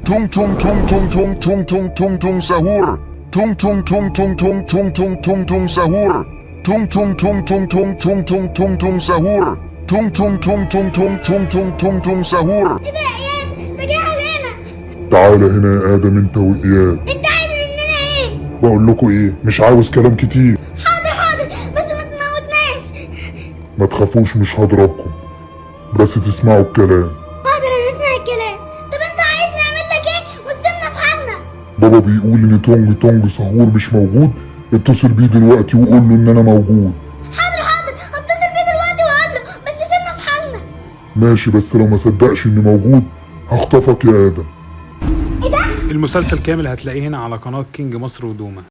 تونغ تونغ تونغ تونغ تونغ تونغ تونغ تونغ سهور تونغ تونغ تونغ تونغ تونغ تونغ تونغ تونغ تونغ سهور تونغ تونغ تونغ تونغ تونغ تونغ تونغ تونغ تونغ سهور تونغ تونغ تونغ تونغ تونغ تونغ تونغ تونغ تونغ سهور. ايه ده يا اياد؟ ده جه علينا. تعالى هنا يا ادم انت واياد. انت عايز مننا ايه؟ بقول لكم ايه، مش عاوز كلام كتير. حاضر حاضر، بس ما تموتناش. ما تخافوش مش هضربكم، بس تسمعوا الكلام. حاضر هنسمع الكلام. طب انت عايز نعمل لك ايه وتسيبنا في حالنا؟ بابا بيقول ان تونج تونج سهور مش موجود، اتصل بيه دلوقتي وقول له ان انا موجود. حاضر حاضر، هتصل بيه دلوقتي وهقول له، بس سيبنا في حالنا. ماشي، بس لو ما صدقش اني موجود هخطفك يا ادم. ايه ده؟ المسلسل كامل هتلاقيه هنا على قناة كينج مصر ودوما.